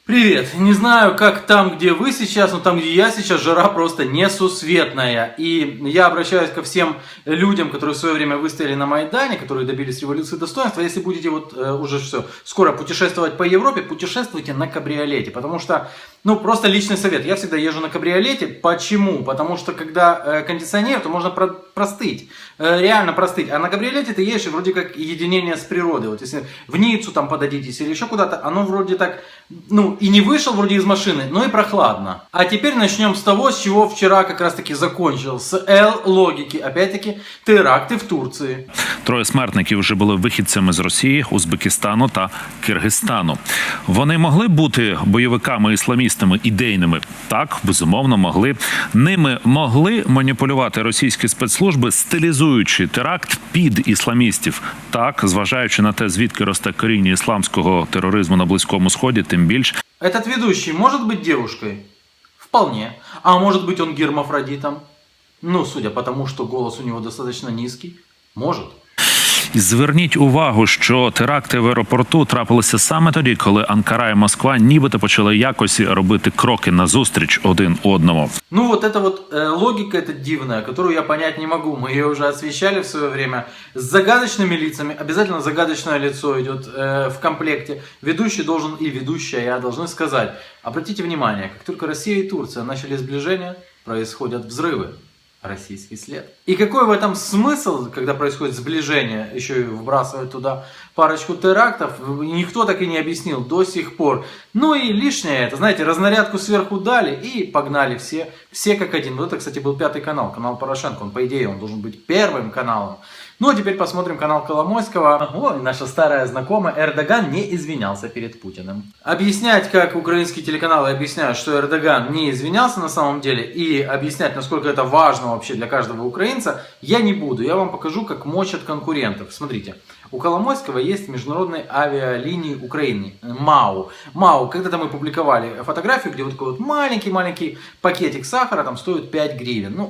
Привет! Не знаю, как там, где вы сейчас, но там, где я сейчас, жара просто несусветная. И я обращаюсь ко всем людям, которые в свое время выстояли на Майдане, которые добились революции достоинства. Если будете уже все, скоро путешествовать по Европе, путешествуйте на кабриолете. Потому что, просто личный совет. Я всегда езжу на кабриолете. Почему? Потому что, когда кондиционер, то можно простыть. Реально простыть. А на кабриолете ты едешь, и вроде как единение с природой. Вот если в Ниццу там подадитесь или еще куда-то, оно вроде так, и не вышел вроде из машины, но и прохладно. А теперь начнем с того, с чего вчера как раз таки закончил. С Л-логики. Опять-таки, теракти в Турції. Троє смертників вже були вихідцями з Росії, Узбекистану та Киргизстану. Вони могли бути бойовиками-ісламістами ідейними? Так, безумовно, могли. Ними могли маніпулювати російські спецслужби, стилізуючи теракт під ісламістів? Так, зважаючи на те, звідки росте коріння ісламського тероризму на Близькому Сході, тим більш. Этот ведущий может быть девушкой? Вполне. А может быть он гермафродитом? Судя по тому, что голос у него достаточно низкий, может. Зверніть увагу, що теракти в аеропорту трапилися саме тоді, коли Анкара і Москва нібито почали якось робити кроки назустріч один одному. Эта логика эта дивная, которую я понять не могу. Мы ее уже освещали в свое время. С загадочными лицами. Обязательно загадочное лицо идет в комплекте. Ведущий должен и ведущая должны сказать. Обратите внимание, как только Россия и Турция начали сближение, происходят взрывы. Российский след. И какой в этом смысл, когда происходит сближение, еще и вбрасывать туда парочку терактов, никто так и не объяснил до сих пор. И лишнее это, знаете, разнарядку сверху дали и погнали все как один. Это, кстати, был пятый канал, канал Порошенко, по идее, он должен быть первым каналом. А теперь посмотрим канал Коломойского. Наша старая знакомая, Эрдоган не извинялся перед Путиным. Объяснять, как украинские телеканалы объясняют, что Эрдоган не извинялся на самом деле, и объяснять, насколько это важно вообще для каждого украинца, я не буду. Я вам покажу, как мочат конкурентов. Смотрите, у Коломойского есть международные авиалинии Украины, МАУ. МАУ, когда-то мы публиковали фотографию, где вот такой вот маленький пакетик сахара, там стоит 5 гривен.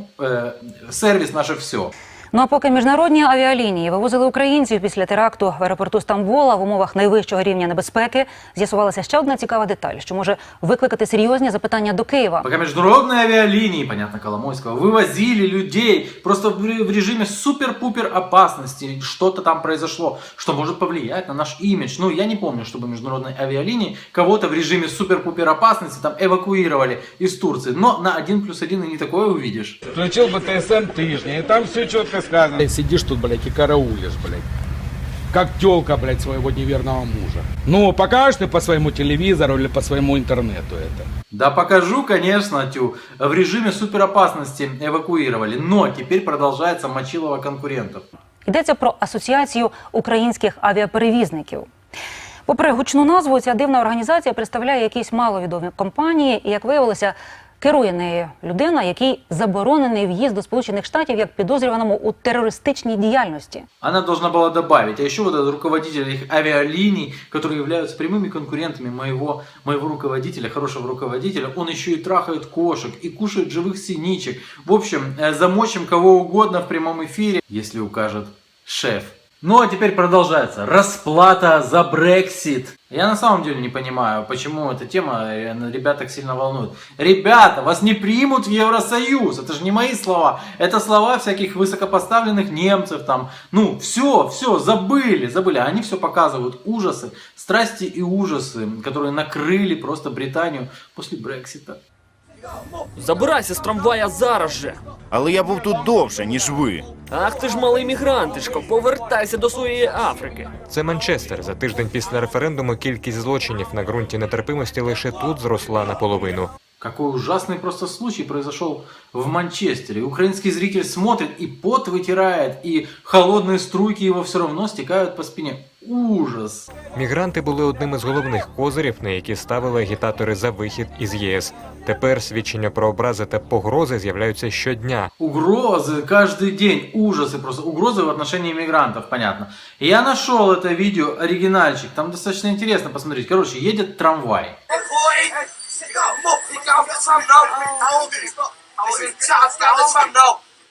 Сервис наше все. А поки міжнародні авіалінії вивозили українців після теракту в аеропорту Стамбула в умовах найвищого рівня небезпеки, з'ясувалася ще одна цікава деталь, що може викликати серйозні запитання до Києва. Пока международные авиалинии, понятно, Коломойского, вывозили людей просто в режиме супер-пупер опасности, что-то там произошло, что может повлиять на наш имидж. Я не помню, чтобы международные авиалинии кого-то в режиме супер-пупер опасности там эвакуировали из Турции. Но на 1+1 и не такое увидишь. Включил бы ТСН тыжня, и там все четко сказано. Сидишь тут, блядь, и караулишь, блядь. Как тёлка, блядь, своего неверного мужа. Покажешь ты по своему телевизору или по своему интернету это? Да покажу, конечно, Тю. В режиме суперопасности эвакуировали. Но теперь продолжается мочилово конкурентов. Йдеться про Асоціацію українських авіаперевізників. Попри гучну назву, ця дивна організація представляє якісь маловідомі компанії і, як виявилося, керує нею людина, який заборонений в'їзд до Сполучених Штатів як підозрюваному у терористичній діяльності. Она должна была добавить, а еще этот руководитель их авиалиний, которые являются прямыми конкурентами моего руководителя, хорошего руководителя, он еще и трахает кошек, и кушает живых синичек. В общем, замочим кого угодно в прямом эфире, если укажет шеф. А теперь продолжается. Расплата за Брексит. Я на самом деле не понимаю, почему эта тема ребят так сильно волнует. Ребята, вас не примут в Евросоюз. Это же не мои слова. Это слова всяких высокопоставленных немцев там. Все, забыли. Они все показывают. Ужасы, страсти и ужасы, которые накрыли просто Британию после Брексита. Забирайся з трамвая зараз же. Але я був тут довше, ніж ви. Ах ти ж малий мігрантишко, повертайся до своєї Африки. Це Манчестер. За тиждень після референдуму кількість злочинів на ґрунті нетерпимості лише тут зросла наполовину. Какой ужасный просто случай произошел в Манчестере. Украинский зритель смотрит и пот вытирает, и холодные струйки его все равно стекают по спине. Ужас! Мігранти були одним із головних козирів, на які ставили агітатори за вихід із ЄС. Тепер свідчення про образи та погрози з'являються щодня. Угрозы каждый день, ужасы просто. Угрозы в отношении мигрантов, понятно. Я нашел это видео, оригинальчик, там достаточно интересно посмотреть. Короче, едет трамвай.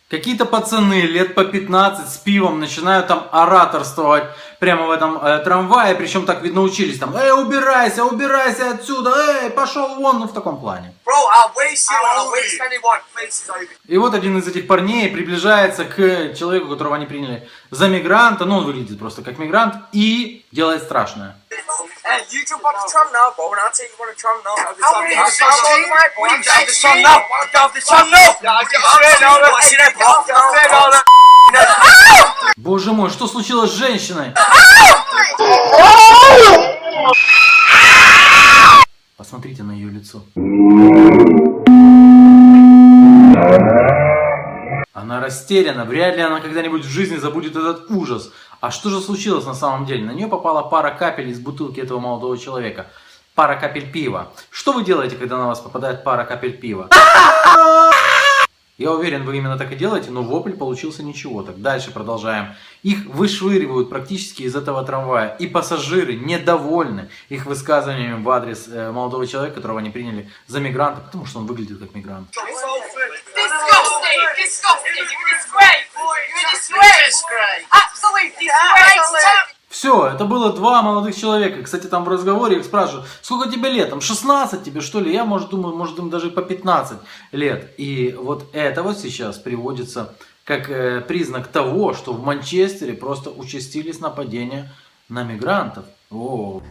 Какие-то пацаны лет по 15 с пивом начинают там ораторствовать прямо в этом трамвае, причем так видно учились там, убирайся, убирайся отсюда, пошел вон, ну в таком плане. И вот один из этих парней приближается к человеку, которого они приняли за мигранта, ну он выглядит просто как мигрант, и делает страшное. Боже мой, что случилось с женщиной? Посмотрите на ее лицо. Она растеряна, вряд ли она когда-нибудь в жизни забудет этот ужас. А что же случилось на самом деле? На нее попала пара капель из бутылки этого молодого человека. Пара капель пива. Что вы делаете, когда на вас попадает пара капель пива? Я уверен, вы именно так и делаете, но вопль получился ничего. Так, дальше продолжаем. Их вышвыривают практически из этого трамвая. И пассажиры недовольны их высказываниями в адрес молодого человека, которого они приняли за мигранта, потому что он выглядит как мигрант. Все, это было два молодых человека. Кстати, там в разговоре их спрашивают, сколько тебе лет? Там 16 тебе, что ли? Я, думаю, может им даже по 15 лет. И вот это вот сейчас приводится как признак того, что в Манчестере просто участились нападения на мігрантів.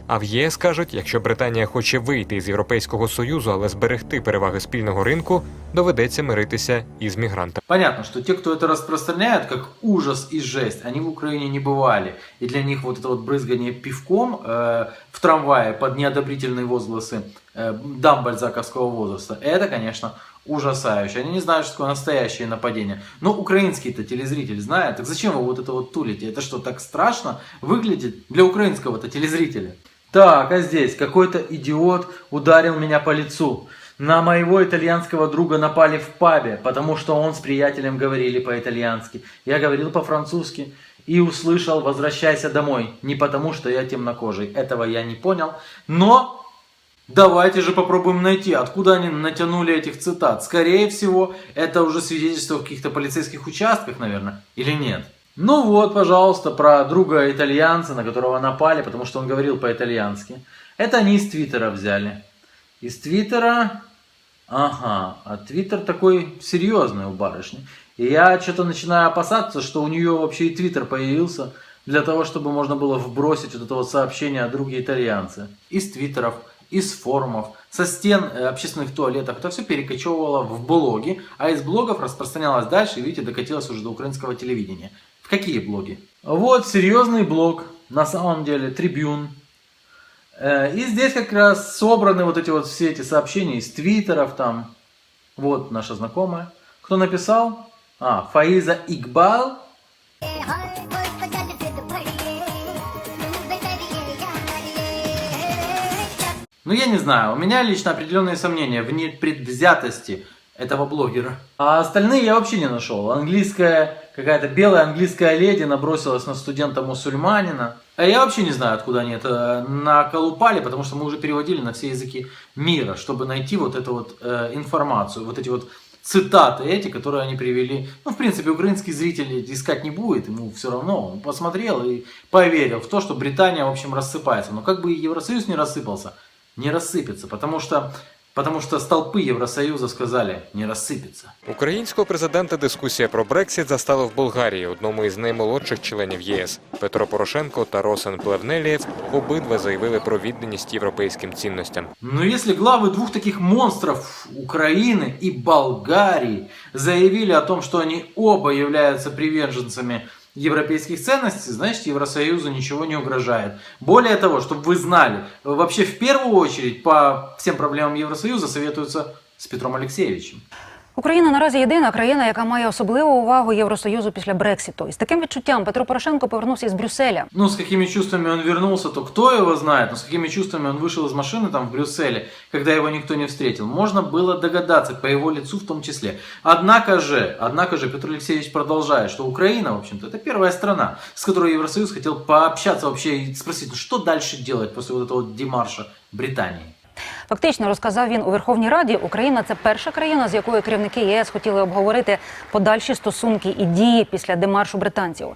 А в ЄС кажуть, якщо Британія хоче вийти із Європейського Союзу, але зберегти переваги спільного ринку, доведеться миритися із мігрантами. Понятно, что те, кто это распространяют как ужас и жесть, они в Украине не бывали. И для них вот это вот брызгание пивком в трамвае под неодобрительные возгласы дам бальзаковского возраста, это, конечно, ужасающе. Они не знают, что такое настоящее нападение. Но украинский-то телезритель знает. Так зачем вы вот это вот тулите? Это что, так страшно выглядит для украинского-то телезрителя? Так, а здесь какой-то идиот ударил меня по лицу. На моего итальянского друга напали в пабе, потому что он с приятелем говорили по-итальянски. Я говорил по-французски и услышал «возвращайся домой». Не потому, что я темнокожий. Этого я не понял. Но давайте же попробуем найти, откуда они натянули этих цитат. Скорее всего, это уже свидетельство в каких-то полицейских участках, наверное, или нет. Ну вот, пожалуйста, про друга итальянца, на которого напали, потому что он говорил по-итальянски. Это они из Твиттера взяли. Из Твиттера... Ага, а Твиттер такой серьезный у барышни. И я что-то начинаю опасаться, что у нее вообще и Твиттер появился для того, чтобы можно было вбросить вот это вот сообщение о друге итальянце. Из Твиттеров, из форумов, со стен общественных туалетов. Это все перекочевывало в блоги, а из блогов распространялось дальше и, видите, докатилось уже до украинского телевидения. В какие блоги? Вот серьезный блог, на самом деле, Трибюн. И здесь как раз собраны вот эти вот все эти сообщения из твиттеров там. Вот наша знакомая. Кто написал? Фаиза Игбал. Ну я не знаю, у меня лично определенные сомнения в непредвзятости этого блогера. А остальные я вообще не нашел. Английская, какая-то белая английская леди набросилась на студента-мусульманина. А я вообще не знаю, откуда они это наколупали, потому что мы уже переводили на все языки мира, чтобы найти вот эту вот информацию, вот эти вот цитаты эти, которые они привели. Ну, в принципе, украинский зритель искать не будет, ему все равно. Он посмотрел и поверил в то, что Британия, в общем, рассыпается. Но как бы Евросоюз не рассыпался, не рассыпется, потому что столпы Євросоюзу сказали не розсипеться. Українського президента дискусія про Брексіт застала в Болгарії, одному із наймолодших членів ЄС. Петро Порошенко та Росен Плевнелієв обидва заявили про відданість європейським цінностям. Но если главы двух таких монстров, Украины и Болгарии, заявили о том, что они оба являются приверженцами европейских ценностей, значит, Евросоюзу ничего не угрожает. Более того, чтобы вы знали, вообще в первую очередь по всем проблемам Евросоюза советуются с Петром Олексійовичем. Україна наразі єдина країна, яка має особливу увагу Євросоюзу після Брекситу. І з таким відчуттям Петро Порошенко повернувся із Брюсселя. Ну, с какими чувствами он вернулся, то кто его знает, но с какими чувствами он вышел из машины там в Брюсселе, когда его никто не встретил, можно было догадаться, по его лицу в том числе. Однако же Петр Алексеевич продолжает, что Украина, в общем-то, это первая страна, с которой Евросоюз хотел пообщаться вообще и спросить, ну что дальше делать после вот этого демарша Британии. Фактично, розказав він у Верховній Раді, Україна – це перша країна, з якою керівники ЄС хотіли обговорити подальші стосунки і дії після демаршу британців.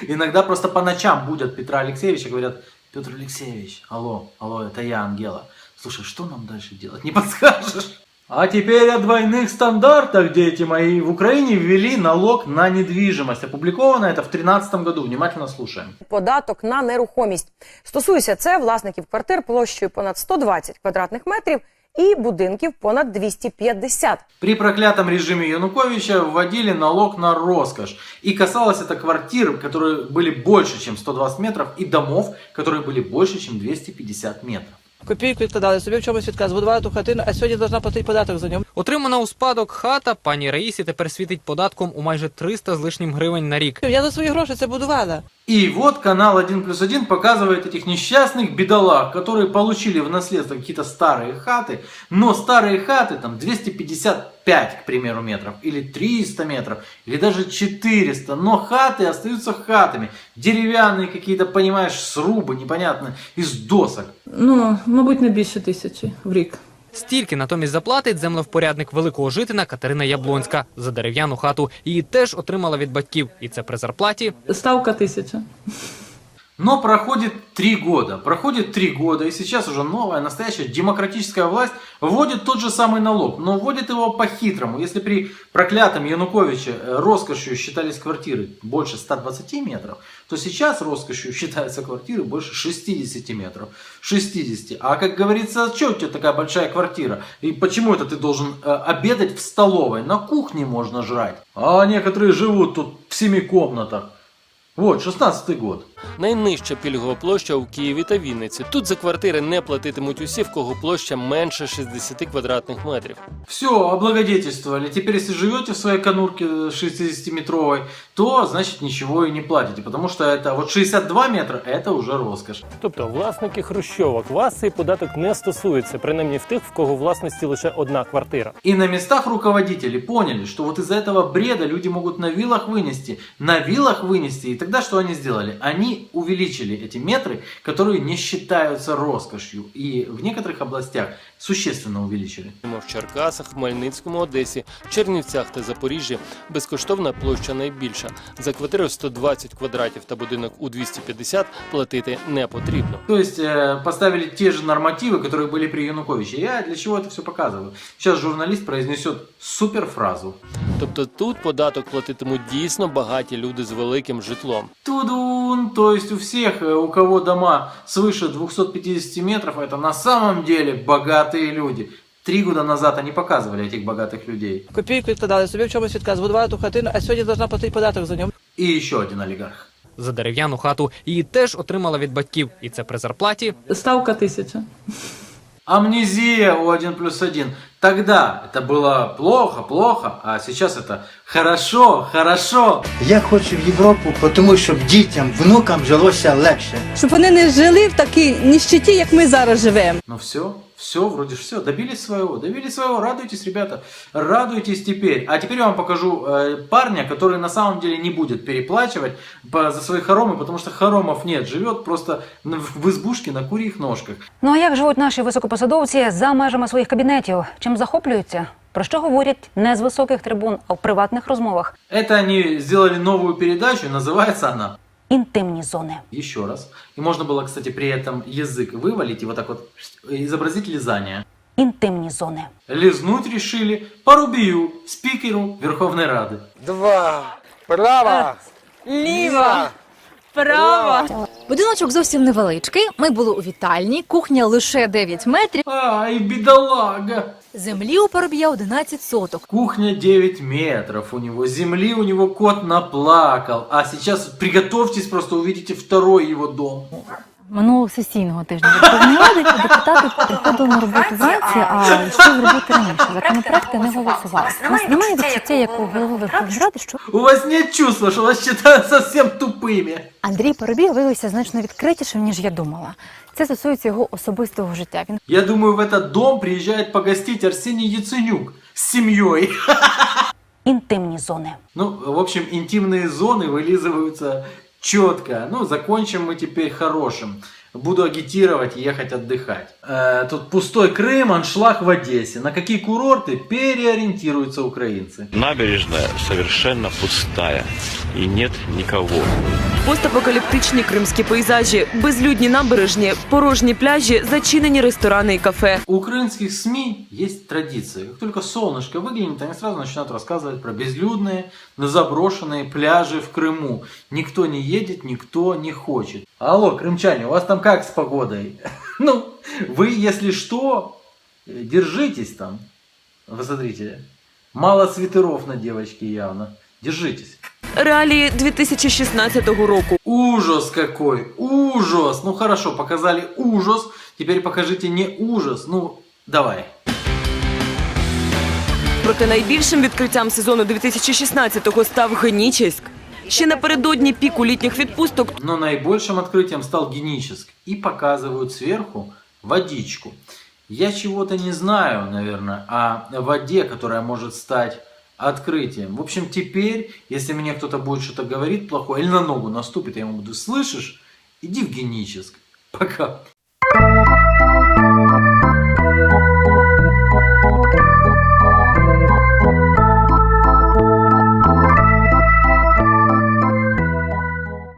Иногда просто по ночам будят Петра Алексеевича, говорят: Петр Алексеевич, алло, это я, Ангела. Слушай, что нам дальше делать, не подскажешь? А теперь о двойных стандартах, дети мои. В Украине ввели налог на недвижимость. Опубликовано это в 2013 году. Внимательно слушаем. Податок на нерухомість. Стосується це власників квартир площею понад 120 квадратних метрів і будинків понад 250. При проклятом режиме Януковича вводили налог на роскошь. И касалось это квартир, которые были больше, чем 120 метров, и домов, которые были больше, чем 250 метров. Копійку відкладали, собі в чомусь відказ, будували ту хатину, а сьогодні повинна платити податок за нього. Отримана у спадок хата пані Раїсі тепер світить податком у майже 300 з лишнім гривень на рік. Я за свої гроші це будувала. И вот канал 1+1 показывает этих несчастных бедолаг, которые получили в наследство какие-то старые хаты, но старые хаты там 255, к примеру, метров, или 300 метров, или даже 400, но хаты остаются хатами, деревянные какие-то, понимаешь, срубы непонятные, из досок. Ну, мабуть, не більше 1000 в рік. Стільки натомість заплатить землевпорядник Великого Житина Катерина Яблонська за дерев'яну хату. Її теж отримала від батьків. І це при зарплаті. Ставка 1000. Но проходит 3 года, и сейчас уже новая, настоящая демократическая власть вводит тот же самый налог, но вводит его по-хитрому. Если при проклятом Януковиче роскошью считались квартиры больше 120 метров, то сейчас роскошью считаются квартиры больше 60 метров. 60. А как говорится, что у тебя такая большая квартира? И почему это ты должен обедать в столовой? На кухне можно жрать. А некоторые живут тут в 7 комнатах. Вот, 16-й год. Найнижча пільгова площа у Києві та Вінниці. Тут за квартири не платитимуть усі, в кого площа менше 60 квадратних метрів. Все, облагодетельствовали. Теперь, если живете в своей конурке 60-метровой, то, значит, ничего и не платите. Потому что это вот 62 метра, это уже роскошь. Тобто, власники хрущовок, вас цей податок не стосується, принаймні в тих, в кого в власності лише одна квартира. И на местах руководители поняли, что вот из-за этого бреда люди могут на вилах вынести. И тогда что они сделали? Они увеличили эти метры, которые не считаются роскошью. И в некоторых областях существенно увеличили. В Черкасах, Хмельницькому, Одесі, Чернівцях та Запоріжжі безкоштовна площа найбільша. За квартиру 120 квадратів та будинок у 250 платити не потрібно. То есть поставили те же нормативы, которые были при Януковиче. Я для чего это все показываю? Сейчас журналист произнесет суперфразу. Тобто тут податок платитимуть дійсно багаті люди з великим житлом. Тудун! То есть у всех, у кого дома свыше 250 метров, это на самом деле богатые люди. 3 года назад они показывали этих богатых людей. Копійку відкладали, собі в чомусь відказ, будували ту хатину, а сьогодні повинна платити податок за нього. И еще один олигарх. За дерев'яну хату її теж отримала від батьків. І це при зарплаті. Ставка 1000. Амнезия у 1+1. Тогда это было плохо, а сейчас это хорошо. Я хочу в Європу, тому щоб дітям, внукам жилося легше. Щоб вони не жили в такій ніщиті, як ми зараз живемо. Ну все, вроде все, добились своего, радуйтесь, ребята, радуйтесь теперь. А теперь я вам покажу парня, который на самом деле не будет переплачивать за свои хоромы, потому что хоромов нет, живет просто в избушке на курьих ножках. Ну а як живуть наші високопосадовці за межами своїх кабінетів? Чим захоплюються? Про що говорять не з високих трибун, а в приватних розмовах? Это они сделали новую передачу, называется она «Інтимні зони». Еще раз. И можно было, кстати, при этом язык вывалить и вот так вот изобразить лизание. «Інтимні зони». Лизнуть решили Парубію, спикеру Верховной Рады. 2. Право. Ліва. Право. Будиночок зовсім невеличкий. Ми були у вітальні, кухня лише 9 метрів. Ай, бедолага! Землі у Парубія 11 соток. Кухня 9 метров у него, земли у него кот наплакал. А сейчас приготовьтесь, просто увидите второй его дом. Минулого сесійного тижня Верховної Ради депутати приходили на роботу вранці, а йшли з роботи раніше. Законопроекти не голосували. У нас немає відчуття, як у голови Верховної Ради, що... У вас нет чувства, что вас считают совсем тупыми. Андрій Парубій виявився значно відкритішим, ніж я думала. Це стосується його особистого життя. Я думаю, в этот дом приезжает погостить Арсений Яценюк с семьей. Інтимні зони. Ну, в общем, интимные зоны вылизываются четко. Ну, закончим мы теперь хорошим. буду агитировать и ехать отдыхать. Тут пустой Крым, аншлаг в Одессе. На какие курорты переориентируются украинцы? Набережная совершенно пустая и нет никого. Постапокаліптичні кримські пейзажі, безлюдні набережні, порожні пляжі, зачинені ресторани і кафе. У украинских СМИ есть традиция. Как только солнышко выглянет, они сразу начинают рассказывать про безлюдные, заброшенные пляжи в Крыму. Никто не едет, никто не хочет. Алло, крымчане, у вас там как с погодой? Ну, вы, если что, держитесь там. Вы смотрите, мало свитеров на девочке явно. Держитесь. Реалії 2016 року. Ужас какой! Ужас! Ну хорошо, показали ужас. Теперь покажите не ужас. Ну, давай. Проте найбільшим відкриттям сезону 2016-го став Генічеськ. Ще напередодні піку літніх відпусток. Но наибольшим открытием стал Геническ. И показывают сверху водичку. Я чего-то не знаю, наверное, о воде, которая может стать открытием. В общем, теперь, если мне кто-то будет что-то говорить плохое или на ногу наступит, я ему буду: слышишь, иди в Геническ. Пока.